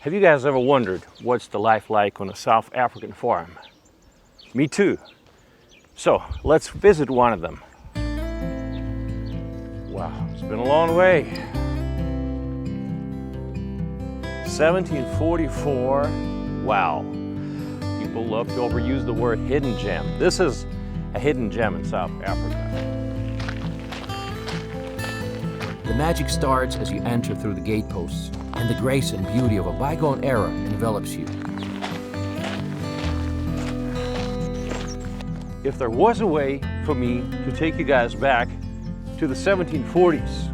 Have you guys ever wondered what's the life like on a South African farm? Me too. So let's visit one of them. Wow, it's been a long way. 1744, wow. People love to overuse the word hidden gem. This is a hidden gem in South Africa. The magic starts as you enter through the gateposts, and the grace and beauty of a bygone era envelops you. If there was a way for me to take you guys back to the 1740s,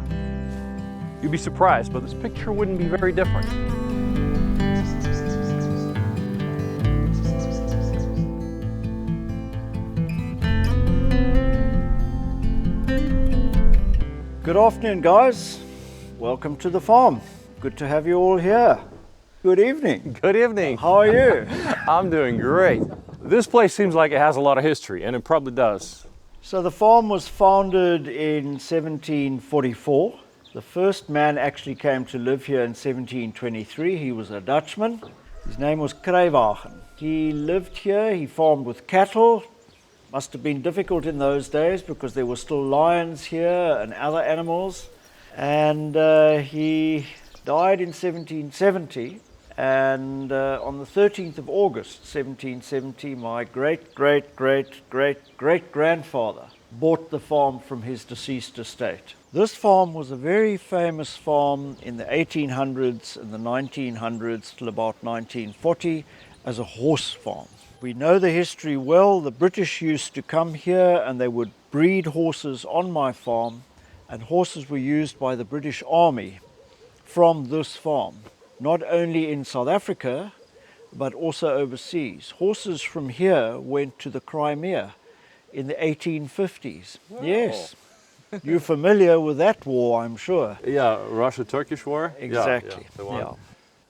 you'd be surprised, but this picture wouldn't be very different. Good afternoon, guys. Welcome to the farm. Good to have you all here. Good evening. Good evening. How are you? I'm doing great. This place seems like it has a lot of history, and it probably does. So the farm was founded in 1744. The first man actually came to live here in 1723. He was a Dutchman. His name was Kersefontein. He lived here, he farmed with cattle. Must have been difficult in those days because there were still lions here and other animals. And he died in 1770. And on the 13th of August, 1770, my great-great-great-great-great-grandfather bought the farm from his deceased estate. This farm was a very famous farm in the 1800s and the 1900s till about 1940 as a horse farm. We know the history well. The British used to come here and they would breed horses on my farm, and horses were used by the British Army from this farm. Not only in South Africa, but also overseas. Horses from here went to the Crimea in the 1850s. Wow. Yes. You're familiar with that war, I'm sure. Yeah, Russia-Turkish War? Exactly. Yeah.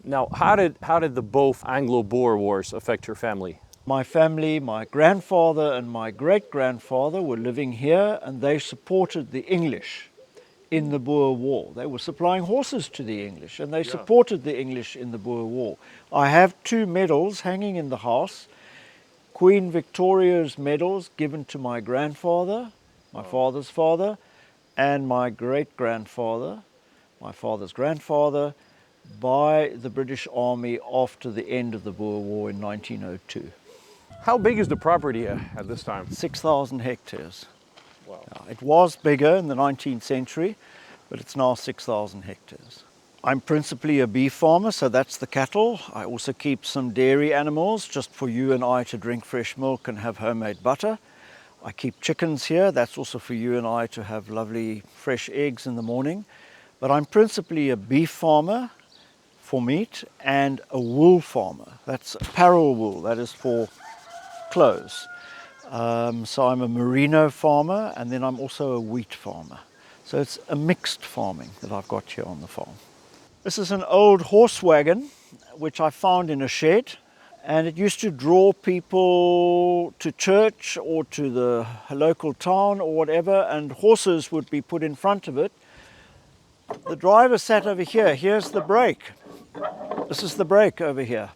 Now, how did the both Anglo-Boer wars affect your family? My family, my grandfather and my great-grandfather were living here, and they supported the English in the Boer War. They were supplying horses to the English, and they supported the English in the Boer War. I have two medals hanging in the house, Queen Victoria's medals given to my grandfather, my father's father, and my great-grandfather, my father's grandfather, by the British Army after the end of the Boer War in 1902. How big is the property at this time? 6,000 hectares. Wow. It was bigger in the 19th century, but it's now 6,000 hectares. I'm principally a beef farmer, so that's the cattle. I also keep some dairy animals just for you and I to drink fresh milk and have homemade butter. I keep chickens here. That's also for you and I to have lovely fresh eggs in the morning. But I'm principally a beef farmer for meat and a wool farmer. That's apparel wool, that is for clothes. So I'm a merino farmer, and then I'm also a wheat farmer. So it's a mixed farming that I've got here on the farm. This is an old horse wagon which I found in a shed, and it used to draw people to church or to the local town or whatever, and horses would be put in front of it. The driver sat over here. Here's the brake. This is the brake over here.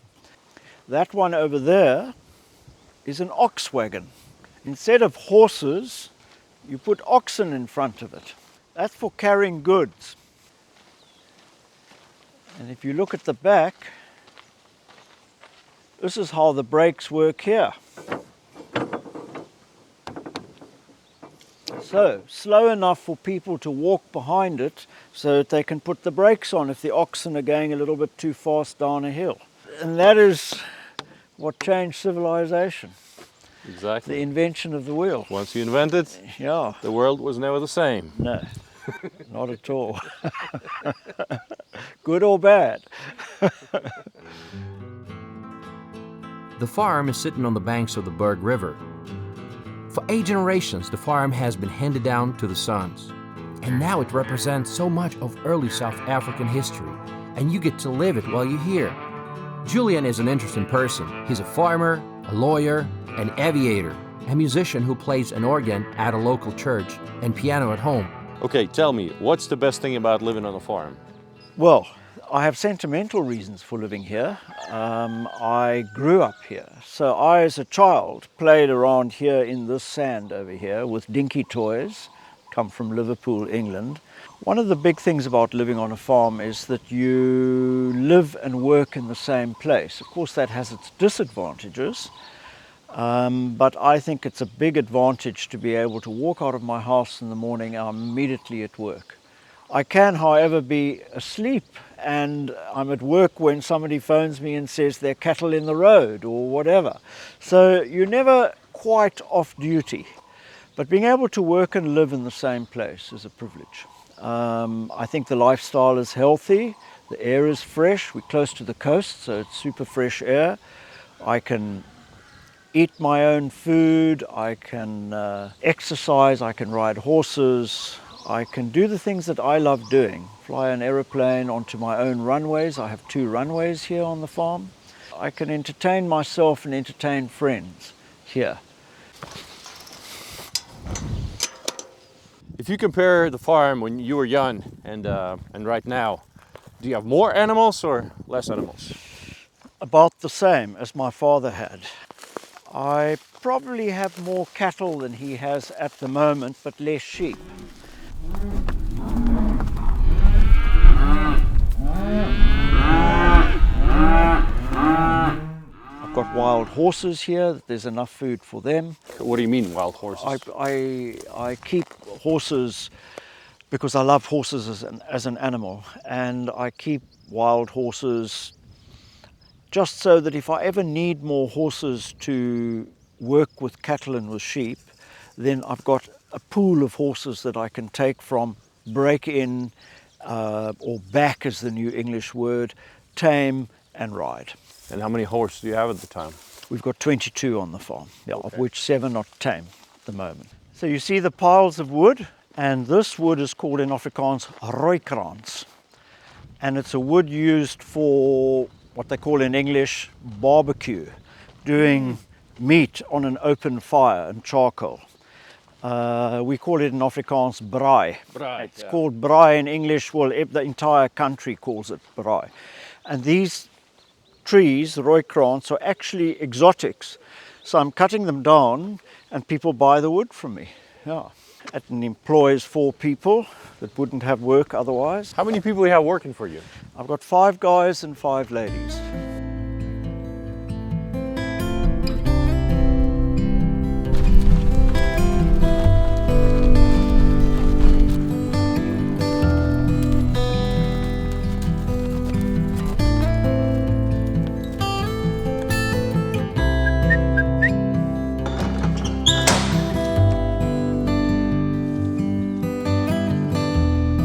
That one over there is an ox wagon. Instead of horses, you put oxen in front of it. That's for carrying goods. And if you look at the back, this is how the brakes work here. So, slow enough for people to walk behind it so that they can put the brakes on if the oxen are going a little bit too fast down a hill. And that is what changed civilization. Exactly. The invention of the wheel. Once you invent it, the world was never the same. No, not at all. Good or bad. The farm is sitting on the banks of the Berg River. For 8 generations, the farm has been handed down to the sons. And now it represents so much of early South African history, and you get to live it while you're here. Julian is an interesting person. He's a farmer, a lawyer, an aviator, a musician who plays an organ at a local church and piano at home. Okay, tell me, what's the best thing about living on a farm? Well, I have sentimental reasons for living here. I grew up here. So I, as a child, played around here in this sand over here with dinky toys, come from Liverpool, England. One of the big things about living on a farm is that you live and work in the same place. Of course, that has its disadvantages, but I think it's a big advantage to be able to walk out of my house in the morning and I'm immediately at work. I can, however, be asleep and I'm at work when somebody phones me and says there are cattle in the road or whatever. So you're never quite off duty. But being able to work and live in the same place is a privilege. I think the lifestyle is healthy, the air is fresh, we're close to the coast, so it's super fresh air. I can eat my own food, I can exercise, I can ride horses, I can do the things that I love doing. Fly an aeroplane onto my own runways. I have 2 runways here on the farm. I can entertain myself and entertain friends here. If you compare the farm when you were young and right now, do you have more animals or less animals? About the same as my father had. I probably have more cattle than he has at the moment, but less sheep. I've got wild horses here, there's enough food for them. What do you mean, wild horses? I keep horses because I love horses as an animal, and I keep wild horses just so that if I ever need more horses to work with cattle and with sheep, then I've got a pool of horses that I can take from, break in, or back is the new English word, tame and ride. And how many horses do you have at the time? We've got 22 on the farm, yeah, Okay. of which 7 are tame at the moment. So you see the piles of wood, and this wood is called in Afrikaans rooikrans. And it's a wood used for what they call in English barbecue, doing meat on an open fire and charcoal. We call it in Afrikaans braai. Braai, It's yeah. called braai in English, well, the entire country calls it braai. And these trees, rooikrans, are actually exotics. So I'm cutting them down and people buy the wood from me. Yeah. It employs 4 people that wouldn't have work otherwise. How many people do you have working for you? I've got 5 guys and 5 ladies.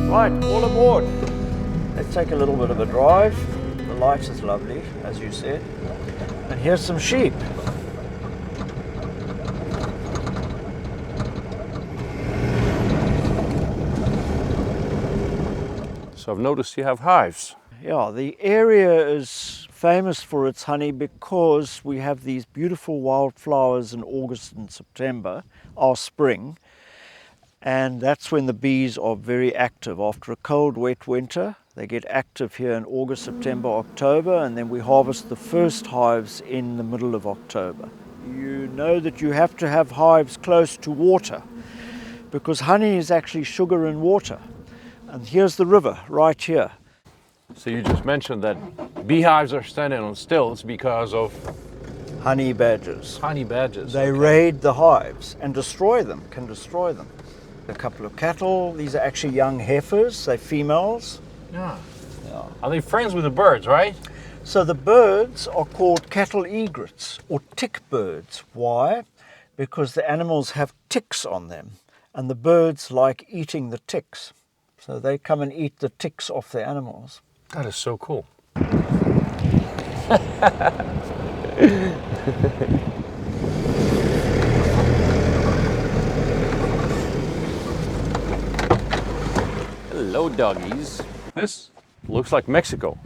Right, all aboard. Let's take a little bit of a drive. The light is lovely, as you said. And here's some sheep. So I've noticed you have hives. Yeah, the area is famous for its honey because we have these beautiful wildflowers in August and September, our spring. And that's when the bees are very active. After a cold, wet winter, they get active here in August, September, October, and then we harvest the first hives in the middle of October. You know that you have to have hives close to water because honey is actually sugar in water. And here's the river right here. So you just mentioned that beehives are standing on stilts because of Honey badgers. honey badgers. They raid the hives and destroy them, can destroy them. A couple of cattle, these are actually young heifers, they're females. Yeah. Yeah. Are they friends with the birds, right? So the birds are called cattle egrets or tick birds. Why? Because the animals have ticks on them and the birds like eating the ticks. So they come and eat the ticks off the animals. That is so cool. Hello, doggies. This looks like Mexico.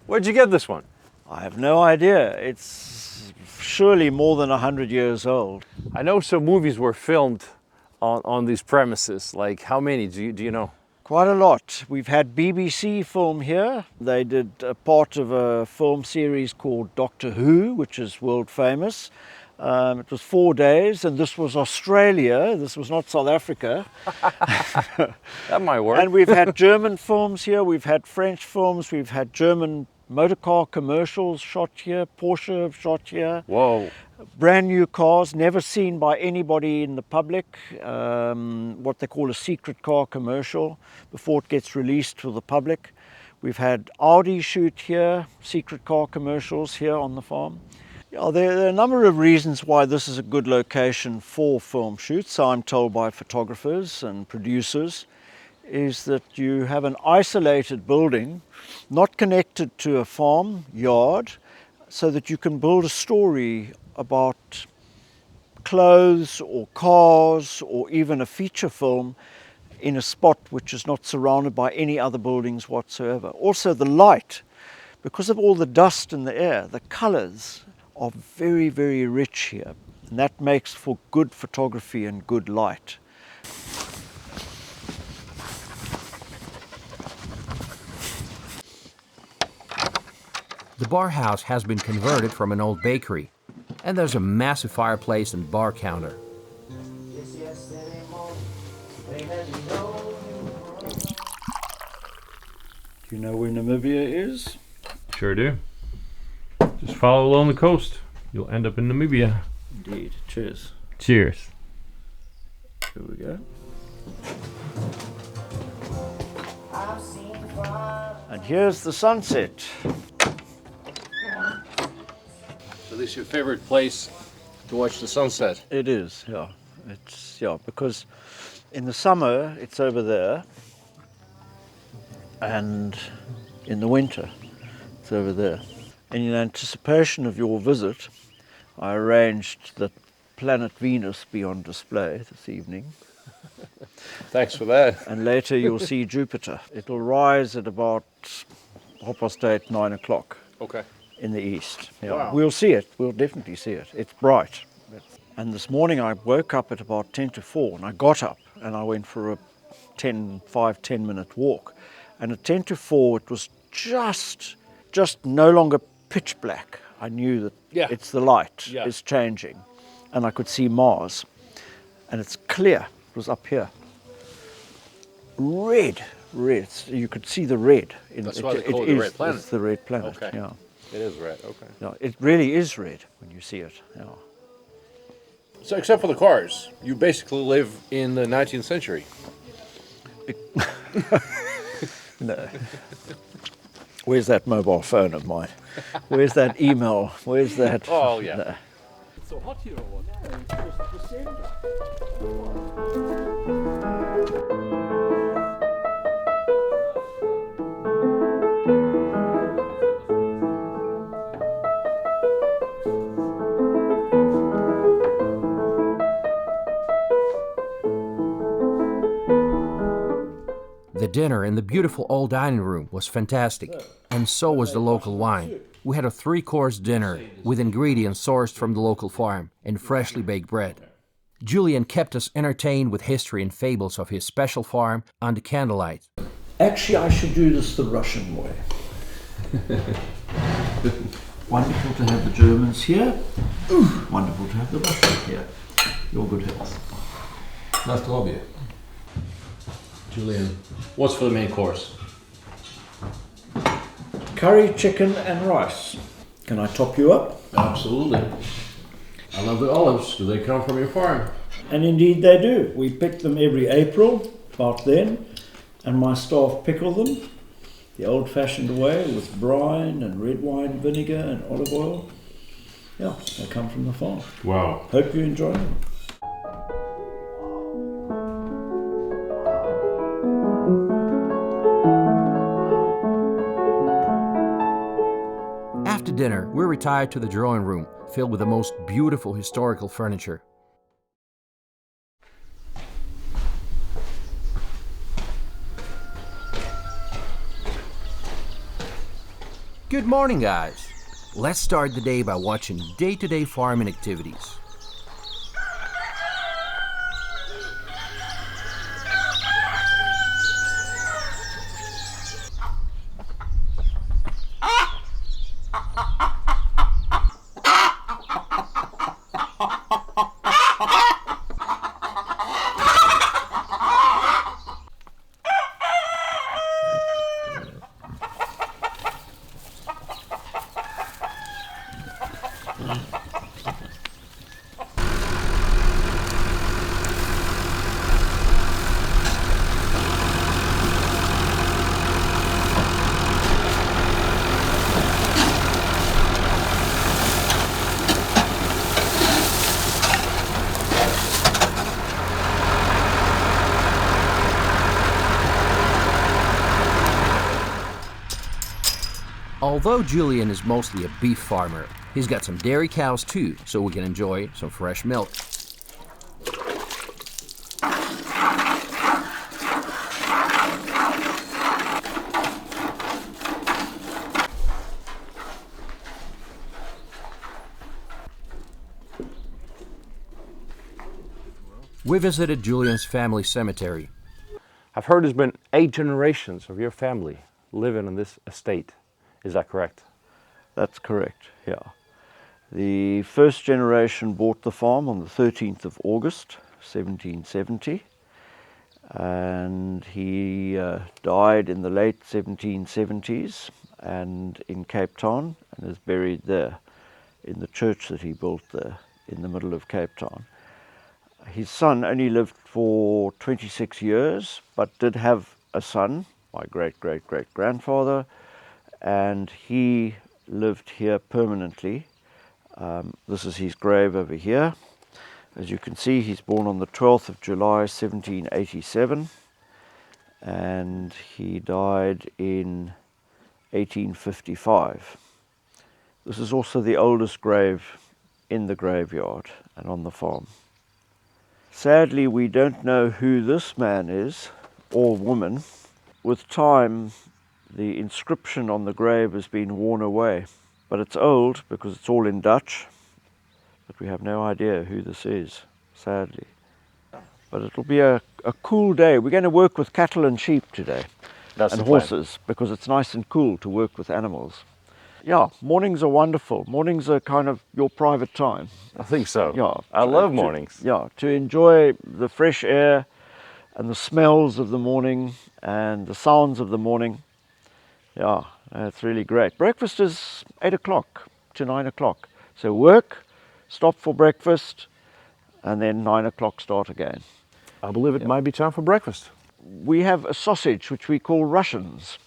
Where'd you get this one? I have no idea. It's surely more than 100 years old. I know some movies were filmed on these premises. Like how many? Do you know? Quite a lot. We've had BBC film here. They did a part of a film series called Doctor Who, which is world famous. It was 4 days, and this was Australia. This was not South Africa. That might work. And we've had German films here. We've had French films. We've had German motor car commercials shot here. Porsche shot here. Whoa. Brand new cars, never seen by anybody in the public, what they call a secret car commercial before it gets released to the public. We've had Audi shoot here, secret car commercials here on the farm. Yeah, there are a number of reasons why this is a good location for film shoots, I'm told by photographers and producers, is that you have an isolated building, not connected to a farm yard, so that you can build a story about clothes or cars or even a feature film in a spot which is not surrounded by any other buildings whatsoever. Also the light, because of all the dust in the air, the colors are very, very rich here, and that makes for good photography and good light. The bar house has been converted from an old bakery, and there's a massive fireplace and bar counter. Do you know where Namibia is? Sure do. Just follow along the coast. You'll end up in Namibia. Indeed. Cheers. Cheers. Here we go. And here's the sunset. So this is your favorite place to watch the sunset? It is, yeah. It's, yeah, because in the summer it's over there, and in the winter it's over there. And in anticipation of your visit, I arranged that planet Venus be on display this evening. Thanks for that. And later you'll see Jupiter. It'll rise at about 8:30, 9 o'clock. Okay. In the east. Yeah. Wow. We'll see it. We'll definitely see it. It's bright. And this morning I woke up at about 10 to 4 and I got up and I went for a 10 minute walk. And at 10 to 4 it was just no longer pitch black. I knew that it's the light is changing, and I could see Mars, and it's clear. It was up here. Red. You could see the red. That's why they call it the red planet. It's the red planet. Okay. Yeah. It is red. Okay. Yeah, it really is red when you see it. Yeah. So except for the cars, you basically live in the 19th century. No. Where's that mobile phone of mine? Where's that email? Where's that? Oh, yeah. No. It's so hot here or what? The dinner in the beautiful old dining room was fantastic, and so was the local wine. We had a 3-course dinner with ingredients sourced from the local farm and freshly baked bread. Julian kept us entertained with history and fables of his special farm under candlelight. Actually, I should do this the Russian way. Wonderful to have the Germans here. Wonderful to have the Russians here. Your good health. Nice to have you. Julian, what's for the main course? Curry, chicken and rice. Can I top you up? Absolutely. I love the olives. Do they come from your farm? And indeed they do. We pick them every April, about then, and my staff pickle them the old-fashioned way with brine and red wine vinegar and olive oil. Yeah, they come from the farm. Wow. Hope you enjoy them. After dinner, we retired to the drawing room, filled with the most beautiful historical furniture. Good morning, guys. Let's start the day by watching day-to-day farming activities. Although Julian is mostly a beef farmer, he's got some dairy cows too, so we can enjoy some fresh milk. We visited Julian's family cemetery. I've heard there's been 8 generations of your family living on this estate. Is that correct? That's correct, yeah. The first generation bought the farm on the 13th of August, 1770, and he died in the late 1770s and in Cape Town, and is buried there in the church that he built there in the middle of Cape Town. His son only lived for 26 years, but did have a son, my great-great-great-grandfather, and he lived here permanently. This is his grave over here. As you can see, he's born on the 12th of July 1787, and he died in 1855. This is also the oldest grave in the graveyard and on the farm. Sadly, we don't know who this man is, or woman. With time, the inscription on the grave has been worn away, but it's old because it's all in Dutch, but we have no idea who this is, sadly. But it'll be a cool day. We're going to work with cattle and sheep today, and horses, because it's nice and cool to work with animals. Yeah, mornings are wonderful. Mornings are kind of your private time. I think so. Yeah, I love mornings. Yeah, to enjoy the fresh air and the smells of the morning and the sounds of the morning. Yeah, it's really great. Breakfast is 8 o'clock to 9 o'clock. So work, stop for breakfast, and then 9 o'clock start again. I believe it might be time for breakfast. We have a sausage which we call Russians.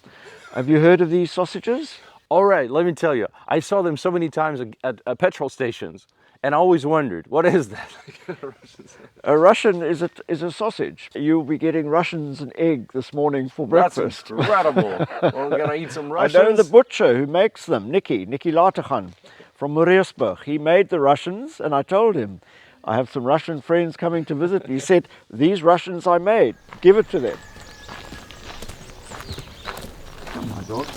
Have you heard of these sausages? All right, let me tell you, I saw them so many times at petrol stations, and I always wondered, what is that? A Russian is a sausage. You'll be getting Russians and egg this morning for breakfast. That's incredible. Well, we're going to eat some Russians. I know the butcher who makes them, Nicky Latergan from Moreesburg. He made the Russians, and I told him, I have some Russian friends coming to visit. He said, these Russians I made, give it to them. Oh my God.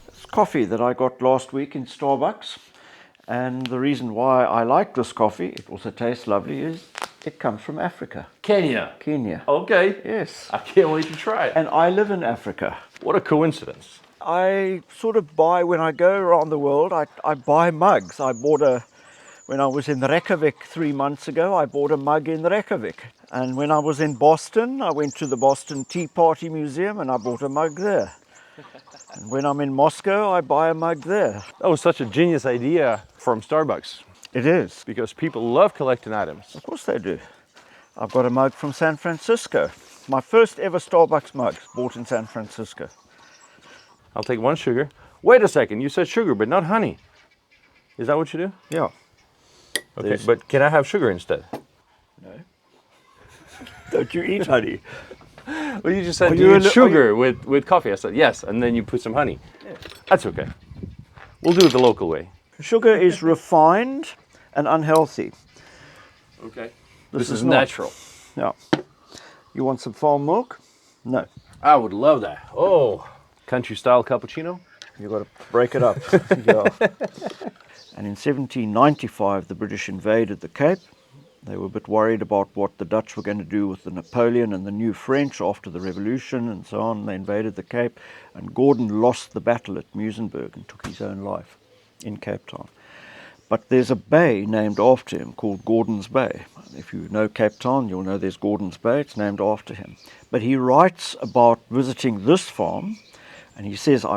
It's coffee that I got last week in Starbucks. And the reason why I like this coffee, it also tastes lovely, is it comes from Africa. Kenya. Okay. Yes. I can't wait to try it. And I live in Africa. What a coincidence. I sort of buy, when I go around the world, I buy mugs. When I was in Reykjavik 3 months ago, I bought a mug in Reykjavik. And when I was in Boston, I went to the Boston Tea Party Museum and I bought a mug there. And when I'm in Moscow, I buy a mug there. That was such a genius idea from Starbucks. It is. Because people love collecting items. Of course they do. I've got a mug from San Francisco. My first ever Starbucks mug, bought in San Francisco. I'll take 1 sugar. Wait a second, you said sugar, but not honey. Is that what you do? Yeah. Okay, but can I have sugar instead? No. Don't you eat honey? Well, you just said do you eat sugar with coffee. I said yes, and then you put some honey. Yeah. That's okay. We'll do it the local way. Sugar is refined and unhealthy. Okay. This is natural. Yeah. You want some farm milk? No. I would love that. Oh, country style cappuccino? You've got to break it up. Yeah. And in 1795, the British invaded the Cape. They were a bit worried about what the Dutch were going to do with the Napoleon and the new French after the Revolution and so on. They invaded the Cape, and Gordon lost the battle at Muizenberg and took his own life in Cape Town. But there's a bay named after him called Gordon's Bay. If you know Cape Town, you'll know there's Gordon's Bay. It's named after him. But he writes about visiting this farm, and he says, it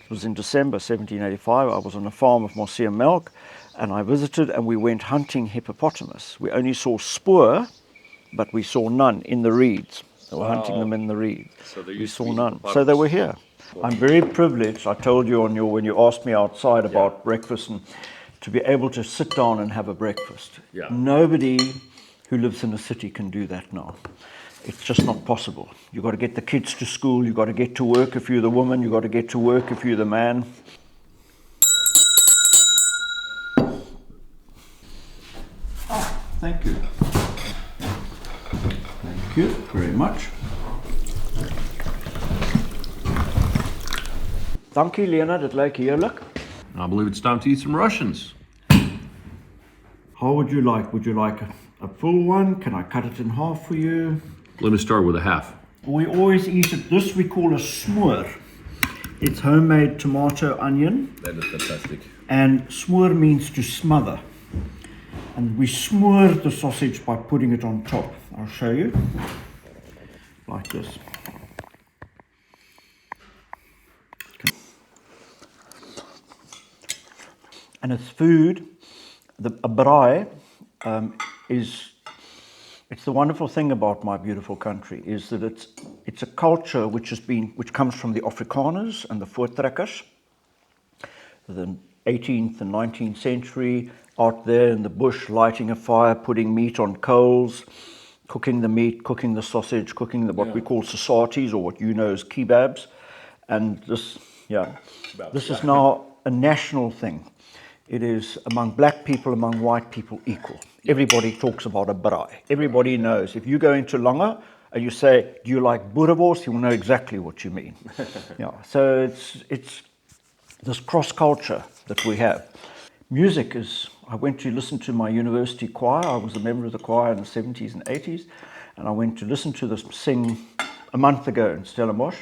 was in December 1785, I was on a farm of Monsieur Melk, and I visited and we went hunting hippopotamus. We only saw spoor, but we saw none in the reeds. They were hunting them in the reeds. So we saw none. So they were here. I'm very privileged, I told you when you asked me outside about breakfast, and to be able to sit down and have a breakfast. Yeah. Nobody who lives in a city can do that now. It's just not possible. You've got to get the kids to school, you've got to get to work if you're the woman, you've got to get to work if you're the man. Oh, thank you. Thank you very much. Dankie Lena, dit lyk heerlik. I believe it's time to eat some Russians. How would you like? Would you like a full one? Can I cut it in half for you? Let me start with a half. We always eat it, this we call a smoor. It's homemade tomato onion. That is fantastic. And smoor means to smother. And we smoor the sausage by putting it on top. I'll show you. Like this. And it's food. A braai it's the wonderful thing about my beautiful country is that it's a culture which comes from the Afrikaners and the Voortrekkers, the 18th and 19th century, out there in the bush, lighting a fire, putting meat on coals, cooking the meat, cooking the sausage, cooking what we call societies, or what you know as kebabs. And this is now a national thing. It is among black people, among white people, equal. Everybody talks about a braai. Everybody knows. If you go into Langa and you say, do you like boerewors? He will know exactly what you mean. So it's this cross-culture that we have. Music is, I went to listen to my university choir. I was a member of the choir in the 70s and 80s. And I went to listen to this sing a month ago in Stellenbosch.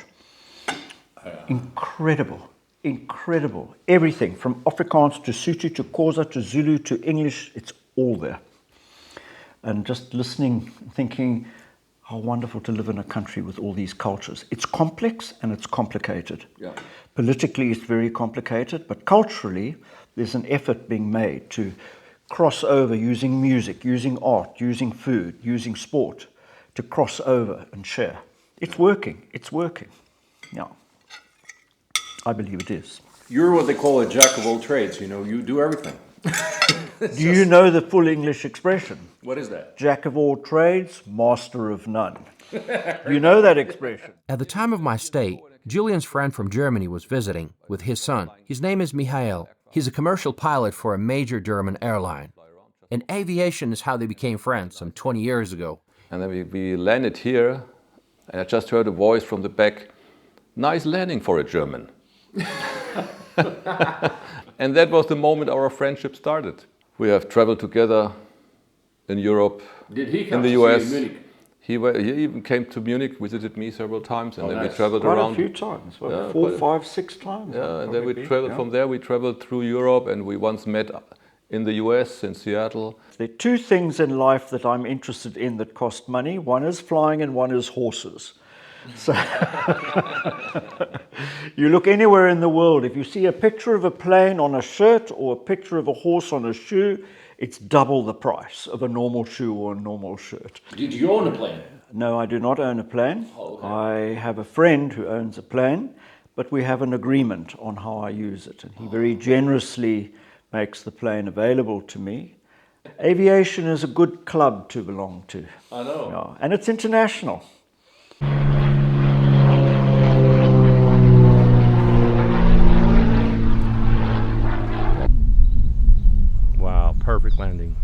Incredible. Incredible. Everything from Afrikaans to Sotho to Xhosa to Zulu to English, it's all there. And just listening, thinking, how wonderful to live in a country with all these cultures. It's complex and it's complicated. Yeah. Politically, it's very complicated, but culturally, there's an effort being made to cross over using music, using art, using food, using sport, to cross over and share. It's working. It's working. Yeah. I believe it is. You're what they call a jack of all trades. You know, you do everything. Do you know the full English expression? What is that? Jack of all trades, master of none. You know that expression? At the time of my stay, Julian's friend from Germany was visiting with his son. His name is Michael. He's a commercial pilot for a major German airline. And aviation is how they became friends some 20 years ago. And then we landed here, and I just heard a voice from the back, nice landing for a German. And that was the moment our friendship started. We have traveled together in Europe, Did he come in the to US. see you in Munich? He even came to Munich, visited me several times, and then we nice. traveled Quite around. a few times. What, Yeah, 4, 5, 6 times? Yeah, and then we traveled from there. We traveled through Europe, and we once met in the US, in Seattle. There are two things in life that I'm interested in that cost money. One is flying and one is horses. So you look anywhere in the world, if you see a picture of a plane on a shirt or a picture of a horse on a shoe, it's double the price of a normal shoe or a normal shirt. Did you own a plane? No, I do not own a plane. Oh, okay. I have a friend who owns a plane, but we have an agreement on how I use it, and he very generously makes the plane available to me. Aviation is a good club to belong to. I know. Yeah, and it's international. Wow, perfect landing.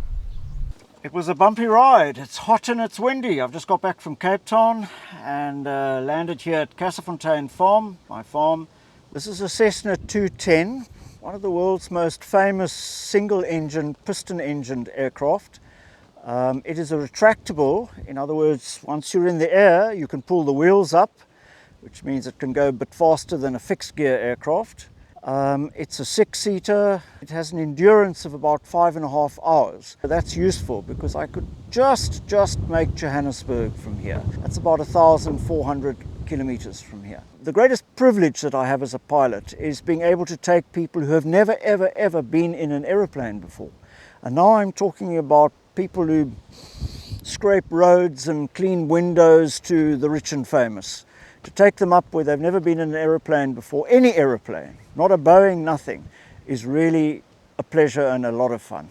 It was a bumpy ride. It's hot and it's windy. I've just got back from Cape Town and landed here at Kersefontein Farm, my farm. This is a Cessna 210, one of the world's most famous single-engine, piston-engined aircraft. It is a retractable. In other words, once you're in the air, you can pull the wheels up, which means it can go a bit faster than a fixed-gear aircraft. It's a 6-seater. It has an endurance of about 5.5 hours. That's useful because I could just make Johannesburg from here. That's about 1,400 kilometers from here. The greatest privilege that I have as a pilot is being able to take people who have never, ever been in an aeroplane before. And now I'm talking about people who scrape roads and clean windows to the rich and famous. To take them up where they've never been in an aeroplane before, any aeroplane, not a Boeing, nothing, is really a pleasure and a lot of fun.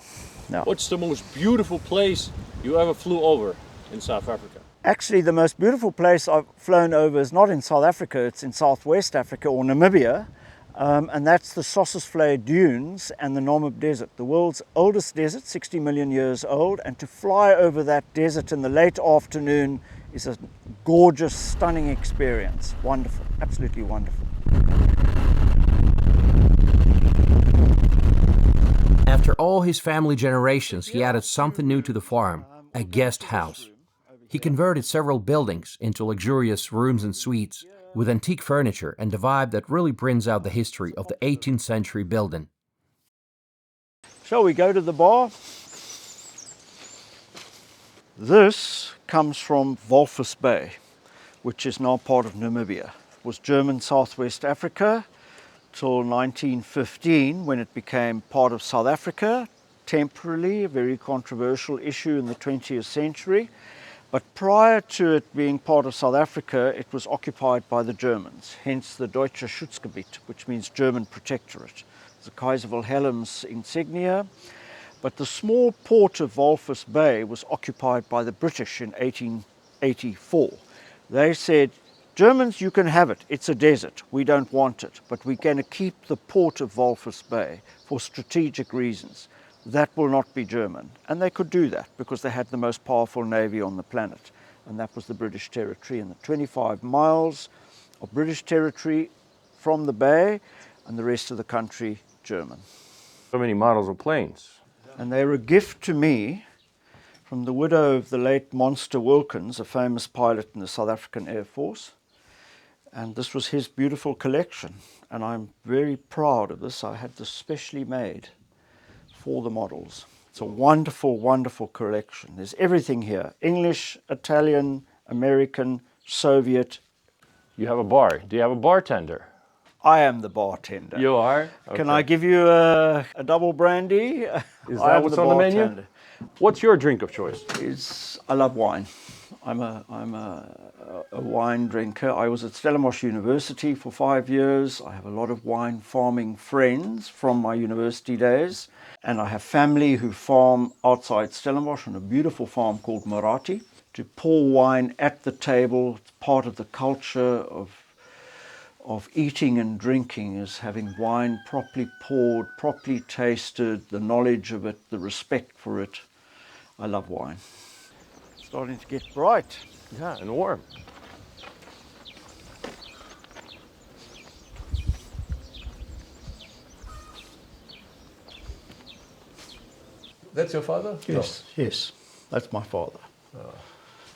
Now, What's the most beautiful place you ever flew over in South Africa? Actually, the most beautiful place I've flown over is not in South Africa, it's in Southwest Africa or Namibia, and that's the Sossusvlei Dunes and the Namib Desert, the world's oldest desert, 60 million years old, and to fly over that desert in the late afternoon is a gorgeous, stunning experience. Wonderful, absolutely wonderful. After all his family generations, he added something new to the farm, a guest house. He converted several buildings into luxurious rooms and suites with antique furniture and the vibe that really brings out the history of the 18th century building. Shall we go to the bar? This comes from Walvis Bay, which is now part of Namibia. It was German Southwest Africa till 1915 when it became part of South Africa, temporarily, a very controversial issue in the 20th century. But prior to it being part of South Africa, it was occupied by the Germans, hence the Deutsche Schutzgebiet, which means German protectorate. The Kaiser Wilhelm's insignia. But the small port of Walvis Bay was occupied by the British in 1884. They said, Germans, you can have it. It's a desert. We don't want it. But we're going to keep the port of Walvis Bay for strategic reasons. That will not be German. And they could do that because they had the most powerful navy on the planet. And that was the British territory. And the 25 miles of British territory from the bay and the rest of the country, German. So many models of planes. And they were a gift to me from the widow of the late Monster Wilkins, a famous pilot in the South African Air Force. And this was his beautiful collection. And I'm very proud of this. I had this specially made for the models. It's a wonderful, wonderful collection. There's everything here. English, Italian, American, Soviet. You have a bar. Do you have a bartender? I am the bartender. You are? Okay. Can I give you a double brandy? Is that what's on the menu? What's your drink of choice? I love wine. I'm a wine drinker. I was at Stellenbosch University for 5 years. I have a lot of wine farming friends from my university days. And I have family who farm outside Stellenbosch on a beautiful farm called Marati. To pour wine at the table, it's part of the culture of eating and drinking, is having wine properly poured, properly tasted, the knowledge of it, the respect for it. I love wine. It's starting to get bright. Yeah, and warm. That's your father? Yes, yes, that's my father.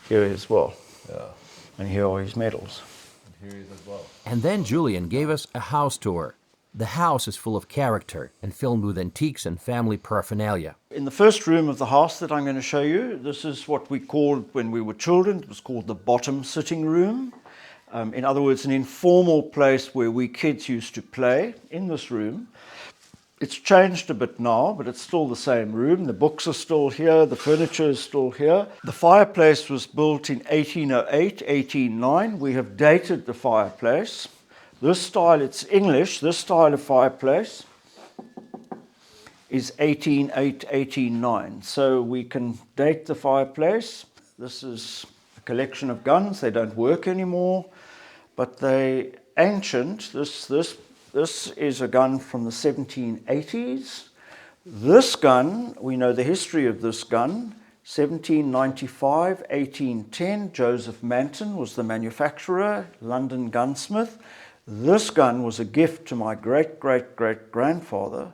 Here as well. Yeah. And here are his medals. And here he is as well. And then Julian gave us a house tour. The house is full of character and filled with antiques and family paraphernalia. In the first room of the house that I'm going to show you, this is what we called when we were children, it was called the bottom sitting room. In other words, an informal place where we kids used to play in this room. It's changed a bit now, but it's still the same room. The books are still here, the furniture is still here. The fireplace was built in 1808, 1809. We have dated the fireplace. This style, it's English, this style of fireplace is 1808, 1809. So we can date the fireplace. This is a collection of guns. They don't work anymore, but they ancient. This is a gun from the 1780s. This gun, we know the history of this gun, 1795, 1810, Joseph Manton was the manufacturer, London gunsmith. This gun was a gift to my great-great-great-grandfather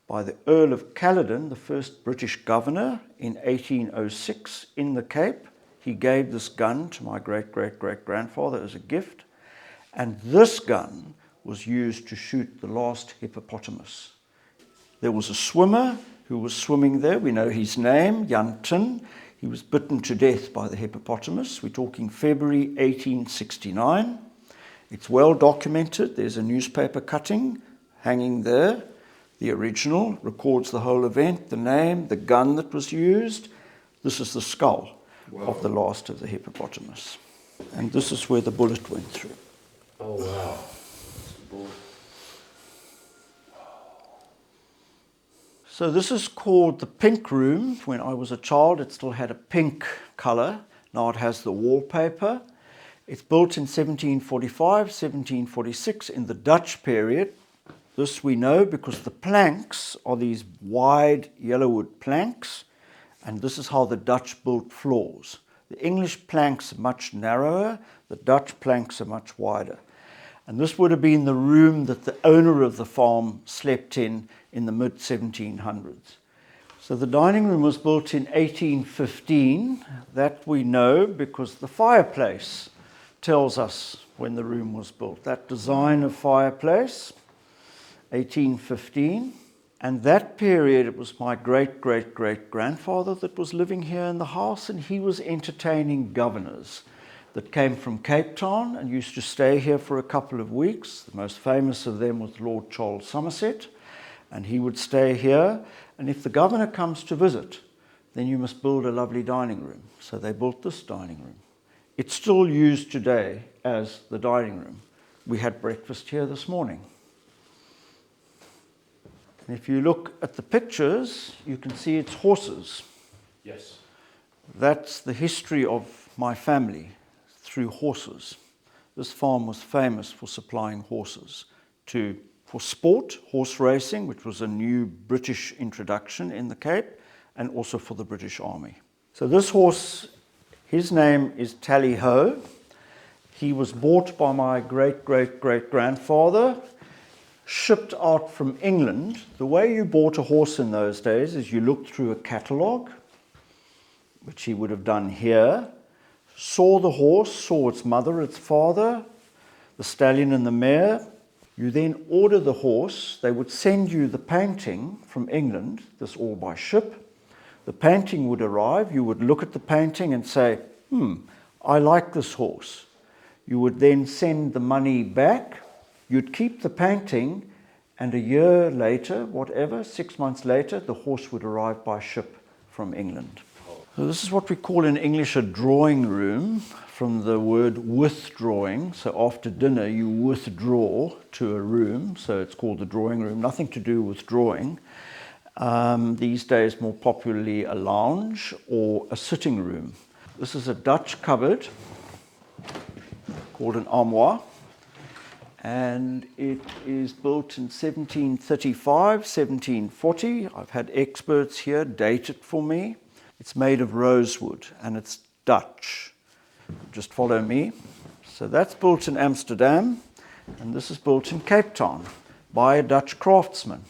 by the Earl of Caledon, the first British governor, in 1806 in the Cape. He gave this gun to my great-great-great-grandfather as a gift. And this gun was used to shoot the last hippopotamus. There was a swimmer who was swimming there. We know his name, Jan Tin. He was bitten to death by the hippopotamus. We're talking February 1869. It's well documented. There's a newspaper cutting hanging there. The original records the whole event, the name, the gun that was used. This is the skull of the last of the hippopotamus. And this is where the bullet went through. Oh, wow. So this is called the pink room. When I was a child, it still had a pink color. Now it has the wallpaper. It's built in 1745, 1746 in the Dutch period. This we know because the planks are these wide yellowwood planks, and this is how the Dutch built floors. The English planks are much narrower, the Dutch planks are much wider. And this would have been the room that the owner of the farm slept in the mid-1700s. So the dining room was built in 1815. That we know because the fireplace tells us when the room was built. That design of fireplace, 1815. And that period, it was my great-great-great-grandfather that was living here in the house, and he was entertaining governors that came from Cape Town and used to stay here for a couple of weeks. The most famous of them was Lord Charles Somerset, and he would stay here. And if the governor comes to visit, then you must build a lovely dining room. So they built this dining room. It's still used today as the dining room. We had breakfast here this morning. And if you look at the pictures, you can see it's horses. Yes. That's the history of my family, through horses. This farm was famous for supplying horses for sport, horse racing, which was a new British introduction in the Cape, and also for the British Army. So this horse, his name is Tally Ho. He was bought by my great-great-great-grandfather, shipped out from England. The way you bought a horse in those days is you looked through a catalogue, which he would have done here, saw the horse, saw its mother, its father, the stallion and the mare. You then order the horse. They would send you the painting from England, this all by ship. The painting would arrive. You would look at the painting and say, I like this horse. You would then send the money back. You'd keep the painting, and a year later, 6 months later, the horse would arrive by ship from England. So this is what we call in English a drawing room, from the word withdrawing. So after dinner, you withdraw to a room, so it's called the drawing room. Nothing to do with drawing. These days, more popularly, a lounge or a sitting room. This is a Dutch cupboard called an armoire. And it is built in 1735, 1740. I've had experts here date it for me. It's made of rosewood and it's Dutch. Just follow me. So that's built in Amsterdam, and this is built in Cape Town by a Dutch craftsman.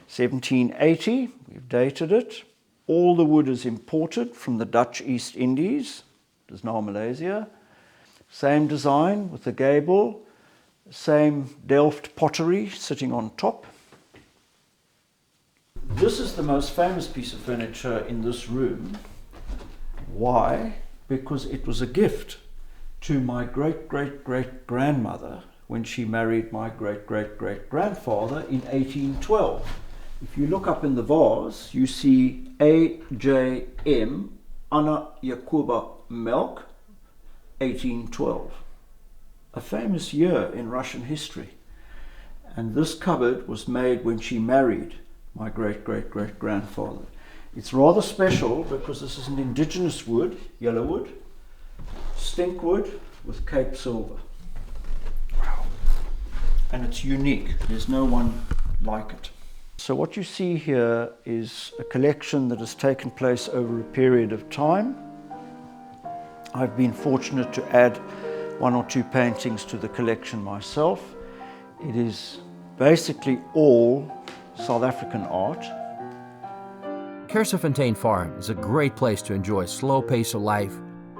1780, we've dated it. All the wood is imported from the Dutch East Indies. It is now Malaysia. Same design with the gable. Same Delft pottery sitting on top. This is the most famous piece of furniture in this room. Why? Because it was a gift to my great-great-great-grandmother when she married my great-great-great-grandfather in 1812. If you look up in the vase, you see A.J.M. Anna Jakuba Melk, 1812. A famous year in Russian history. And this cupboard was made when she married my great-great-great-grandfather. It's rather special because this is an indigenous wood, yellow wood, stink wood with Cape silver. Wow. And it's unique. There's no one like it. So what you see here is a collection that has taken place over a period of time. I've been fortunate to add 1 or 2 paintings to the collection myself. It is basically all South African art. Kersefontein Farm is a great place to enjoy a slow pace of life.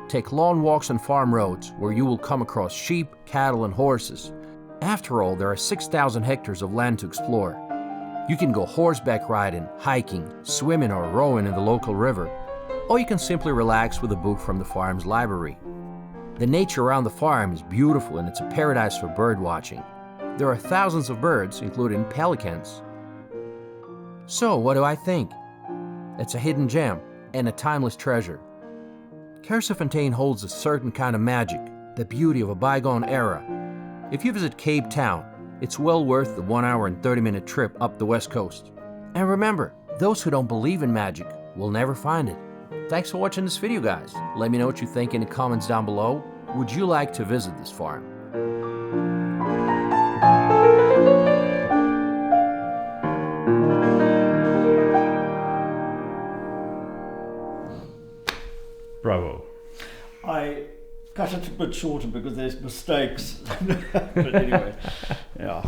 Take long walks on farm roads where you will come across sheep, cattle, and horses. After all, there are 6,000 hectares of land to explore. You can go horseback riding, hiking, swimming, or rowing in the local river. Or you can simply relax with a book from the farm's library. The nature around the farm is beautiful, and it's a paradise for bird watching. There are thousands of birds, including pelicans. So, what do I think? It's a hidden gem and a timeless treasure. Kersefontein holds a certain kind of magic, the beauty of a bygone era. If you visit Cape Town, it's well worth the 1 hour and 30-minute trip up the west coast. And remember, those who don't believe in magic will never find it. Thanks for watching this video, guys. Let me know what you think in the comments down below. Would you like to visit this farm? Bravo. I cut it a bit shorter because there's mistakes. But anyway, yeah.